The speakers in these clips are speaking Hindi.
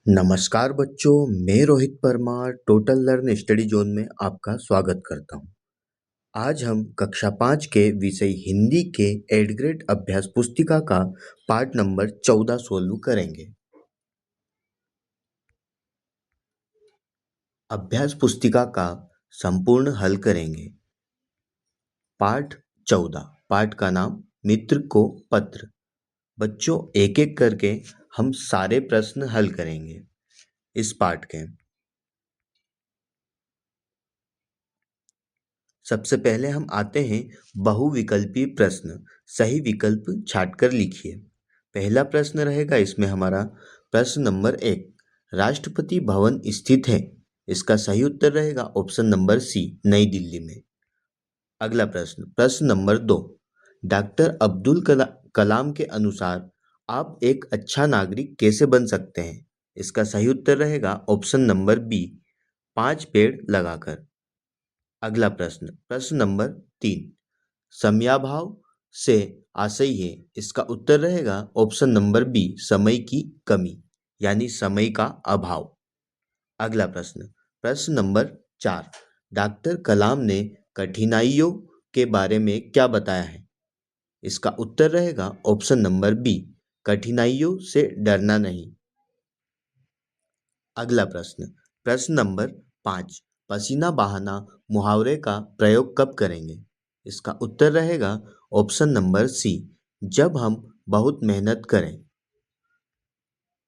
नमस्कार बच्चों, मैं Rohit Parmar total learn study zone में आपका स्वागत करता हूँ। आज हम कक्षा 5 के विषय हिंदी के एड ग्रेड अभ्यास पुस्तिका का पाठ नंबर 14 सोल्व करेंगे। अभ्यास पुस्तिका का संपूर्ण हल करेंगे। पाठ 14, पाठ का नाम मित्र को पत्र। बच्चों, एक एक करके हम सारे प्रश्न हल करेंगे इस पाठ के। सबसे पहले हम आते हैं बहुविकल्पी प्रश्न। सही विकल्प छांटकर लिखिए। पहला प्रश्न रहेगा इसमें हमारा प्रश्न नंबर 1, राष्ट्रपति भवन स्थित है। इसका सही उत्तर रहेगा ऑप्शन नंबर सी, नई दिल्ली में। अगला प्रश्न, प्रश्न नंबर 2, डॉक्टर अब्दुल कलाम के अनुसार आप एक अच्छा नागरिक कैसे बन सकते हैं। इसका सही उत्तर रहेगा ऑप्शन नंबर बी, 5 पेड़ लगाकर। अगला प्रश्न, प्रश्न नंबर 3, समयाभाव से आशय है। इसका उत्तर रहेगा ऑप्शन नंबर बी, समय की कमी, यानी समय का अभाव। अगला प्रश्न, प्रश्न नंबर 4, डॉक्टर कलाम ने कठिनाइयों के बारे में क्या बताया है। इसका उत्तर रहेगा ऑप्शन नंबर बी, कठिनाइयों से डरना नहीं। अगला प्रश्न, प्रश्न नंबर 5, पसीना बहाना मुहावरे का प्रयोग कब करेंगे। इसका उत्तर रहेगा ऑप्शन नंबर सी, जब हम बहुत मेहनत करें।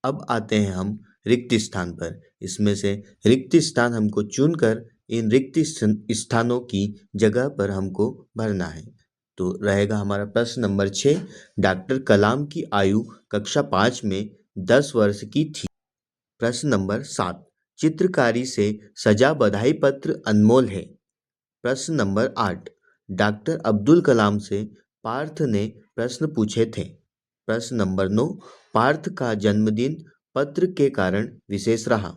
अब आते हैं हम रिक्त स्थान पर। इसमें से रिक्त स्थान हमको चुनकर इन रिक्त स्थानों की जगह पर हमको भरना है। तो रहेगा हमारा प्रश्न नंबर 6, डॉक्टर कलाम की आयु कक्षा 5 में 10 वर्ष की थी। प्रश्न नंबर 7, चित्रकारी से सजा बधाई पत्र अनमोल है। प्रश्न नंबर 8, डॉक्टर अब्दुल कलाम से पार्थ ने प्रश्न पूछे थे। प्रश्न नंबर 9, पार्थ का जन्मदिन पत्र के कारण विशेष रहा।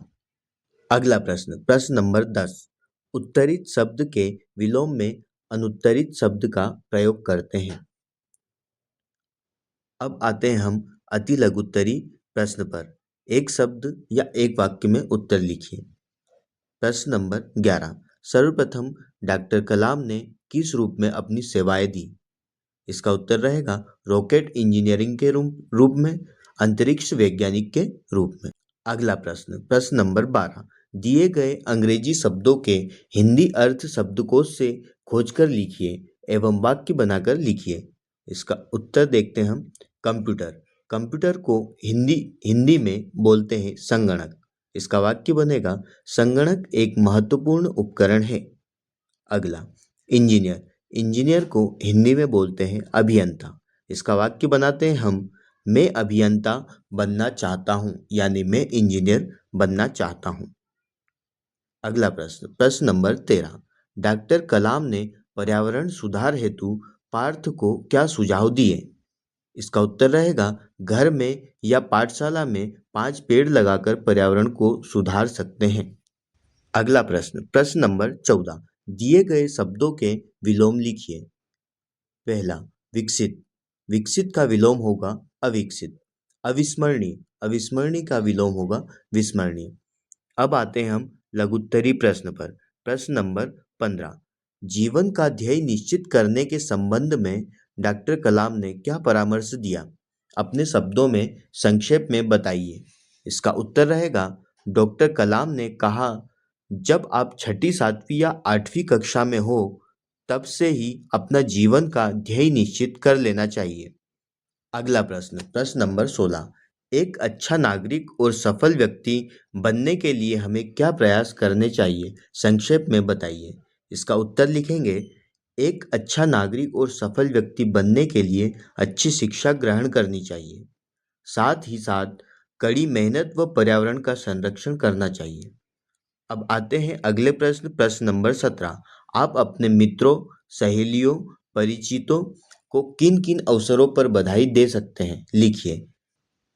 अगला प्रश्न, प्रश्न नंबर 10, उत्तरित शब्द के विलोम में अनुत्तरित शब्द का प्रयोग करते हैं। अब आते हैं हम अति लघुत्तरी प्रश्न पर। एक शब्द या एक वाक्य में उत्तर लिखिए। प्रश्न नंबर 11, सर्वप्रथम डॉक्टर कलाम ने किस रूप में अपनी सेवाएं दी। इसका उत्तर रहेगा रॉकेट इंजीनियरिंग के रूप में, अंतरिक्ष वैज्ञानिक के रूप में। अगला प्रश्न, प्रश्न नंबर 12, दिए गए अंग्रेजी शब्दों के हिंदी अर्थ शब्दकोश से खोजकर लिखिए एवं वाक्य बनाकर लिखिए। इसका उत्तर देखते हैं हम। कंप्यूटर, कंप्यूटर को हिंदी में बोलते हैं संगणक। इसका वाक्य बनेगा संगणक एक महत्वपूर्ण उपकरण है। अगला, इंजीनियर, इंजीनियर को हिंदी में बोलते हैं अभियंता। इसका वाक्य बनाते हैं हम, मैं अभियंता बनना चाहता हूँ, यानी मैं इंजीनियर बनना चाहता हूँ। अगला प्रश्न, प्रश्न नंबर 13, डॉक्टर कलाम ने पर्यावरण सुधार हेतु पार्थ को क्या सुझाव दिए। इसका उत्तर रहेगा घर में या पाठशाला में 5 पेड़ लगाकर पर्यावरण को सुधार सकते हैं। अगला प्रश्न, प्रश्न नंबर 14, दिए गए शब्दों के विलोम लिखिए। पहला, विकसित, विकसित का विलोम होगा अविकसित। अविस्मरणीय, अविस्मरणीय का विलोम होगा विस्मरणीय। अब आते हैं हम लघुत्तरी प्रश्न पर। प्रश्न नंबर 15, जीवन का ध्येय निश्चित करने के संबंध में डॉक्टर कलाम ने क्या परामर्श दिया। अपने शब्दों में संक्षेप में बताइए। इसका उत्तर रहेगा डॉक्टर कलाम ने कहा, जब आप 6ठी 7वीं या 8वीं कक्षा में हो तब से ही अपना जीवन का ध्येय निश्चित कर लेना चाहिए। अगला प्रश्न, प्रश्न नंबर 16, एक अच्छा नागरिक और सफल व्यक्ति बनने के लिए हमें क्या प्रयास करने चाहिए, संक्षेप में बताइए। इसका उत्तर लिखेंगे, एक अच्छा नागरिक और सफल व्यक्ति बनने के लिए अच्छी शिक्षा ग्रहण करनी चाहिए, साथ ही साथ कड़ी मेहनत व पर्यावरण का संरक्षण करना चाहिए। अब आते हैं अगले प्रश्न, प्रश्न नंबर 17, आप अपने मित्रों, सहेलियों, परिचितों को किन किन अवसरों पर बधाई दे सकते हैं, लिखिए।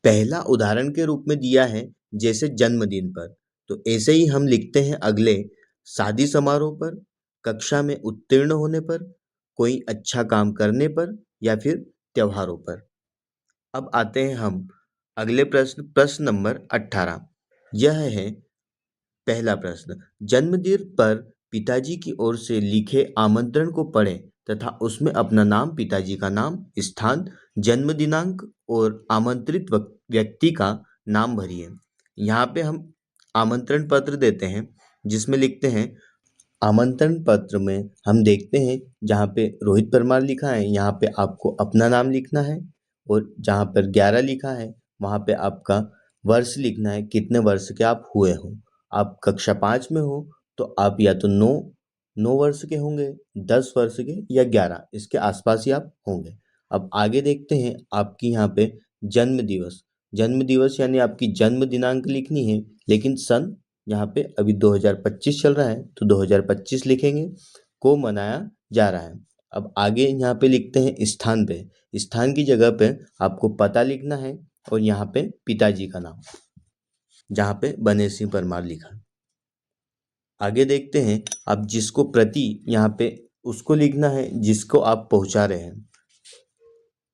पहला उदाहरण के रूप में दिया है जैसे जन्मदिन पर, तो ऐसे ही हम लिखते हैं अगले, शादी समारोह पर, कक्षा में उत्तीर्ण होने पर, कोई अच्छा काम करने पर या फिर त्योहारों पर। अब आते हैं हम अगले प्रश्न, प्रश्न नंबर 18, यह है पहला प्रश्न। जन्मदिन पर पिताजी की ओर से लिखे आमंत्रण को पढ़ें तथा उसमें अपना नाम, पिताजी का नाम, स्थान, जन्म दिनांक और आमंत्रित व्यक्ति का नाम भरिए। यहाँ पे हम आमंत्रण पत्र देते हैं जिसमें लिखते हैं। आमंत्रण पत्र में हम देखते हैं जहाँ पे रोहित परमार लिखा है यहाँ पे आपको अपना नाम लिखना है, और जहाँ पर 11 लिखा है वहाँ पे आपका वर्ष लिखना है, कितने वर्ष के आप हुए हो। आप कक्षा 5 में हो तो आप या तो 9 वर्ष के होंगे, 10 वर्ष के, या 11, इसके आसपास ही आप होंगे। अब आगे देखते हैं आपकी यहाँ पे जन्म दिवस। जन्म दिवस यानी आपकी जन्म दिनांक लिखनी है, लेकिन सन यहाँ पे अभी 2025 चल रहा है तो 2025 लिखेंगे, को मनाया जा रहा है। अब आगे यहाँ पे लिखते हैं स्थान पे। स्थान की जगह पे आपको पता लिखना है और यहाँ पे पिताजी का नाम, जहाँ पे बने सिंह परमार लिखा है। आगे देखते हैं आप जिसको प्रति यहाँ पे उसको लिखना है जिसको आप पहुँचा रहे हैं।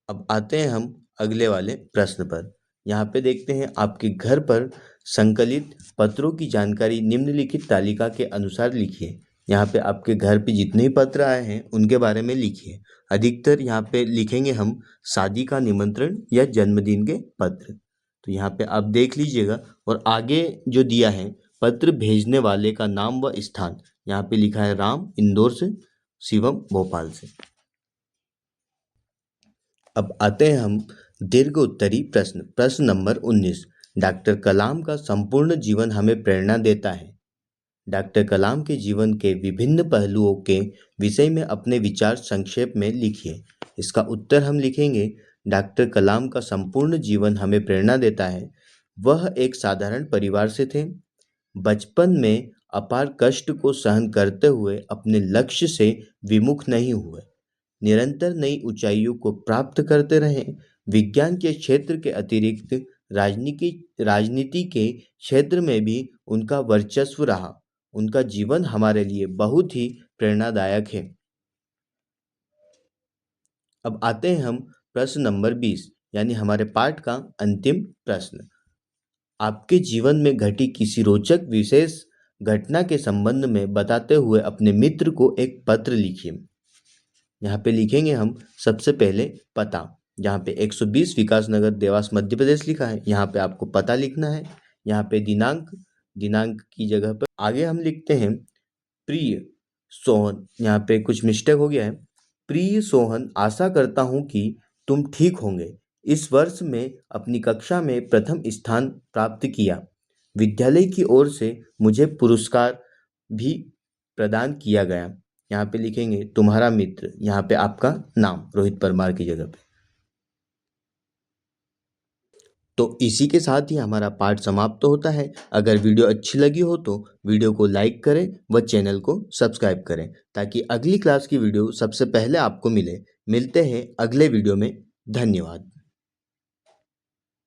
अब आते हैं हम अगले वाले प्रश्न पर। यहाँ पे देखते हैं आपके घर पर संकलित पत्रों की जानकारी निम्नलिखित तालिका के अनुसार लिखिए। यहाँ पे आपके घर पे जितने भी पत्र आए हैं उनके बारे में लिखिए। अधिकतर यहाँ पे लिखेंगे हम शादी का निमंत्रण या जन्मदिन के पत्र। तो यहाँ पे आप देख लीजिएगा, और आगे जो दिया है पत्र भेजने वाले का नाम व स्थान, यहाँ पे लिखा है राम इंदौर से, शिवम भोपाल से। अब आते हैं हम दीर्घ उत्तरी प्रश्न। प्रश्न नंबर 19। डॉक्टर कलाम का संपूर्ण जीवन हमें प्रेरणा देता है। डॉक्टर कलाम के जीवन के विभिन्न पहलुओं के विषय में अपने विचार संक्षेप में लिखिए। इसका उत्तर हम लिखेंगे, डॉक्टर कलाम का संपूर्ण जीवन हमें प्रेरणा देता है। वह एक साधारण परिवार से थे। बचपन में अपार कष्ट को सहन करते हुए अपने लक्ष्य से विमुख नहीं हुए, निरंतर नई ऊंचाइयों को प्राप्त करते रहे। विज्ञान के क्षेत्र के अतिरिक्त राजनीति के क्षेत्र में भी उनका वर्चस्व रहा। उनका जीवन हमारे लिए बहुत ही प्रेरणादायक है। अब आते हैं हम प्रश्न नंबर 20 यानी हमारे पाठ का अंतिम प्रश्न। आपके जीवन में घटी किसी रोचक विशेष घटना के संबंध में बताते हुए अपने मित्र को एक पत्र लिखिए। यहाँ पे लिखेंगे हम सबसे पहले पता, जहाँ पे 120 विकास नगर देवास मध्य प्रदेश लिखा है, यहाँ पे आपको पता लिखना है। यहाँ पे दिनांक, दिनांक की जगह पर आगे हम लिखते हैं प्रिय सोहन, यहाँ पे कुछ मिस्टेक हो गया है। प्रिय सोहन, आशा करता हूँ कि तुम ठीक होंगे। इस वर्ष में अपनी कक्षा में प्रथम स्थान प्राप्त किया। विद्यालय की ओर से मुझे पुरस्कार भी प्रदान किया गया। यहाँ पे लिखेंगे तुम्हारा मित्र, यहाँ पे आपका नाम रोहित परमार की जगह पे। तो इसी के साथ ही हमारा पाठ समाप्त होता है। अगर वीडियो अच्छी लगी हो तो वीडियो को लाइक करें व चैनल को सब्सक्राइब करें ताकि अगली क्लास की वीडियो सबसे पहले आपको मिले। मिलते हैं अगले वीडियो में। धन्यवाद।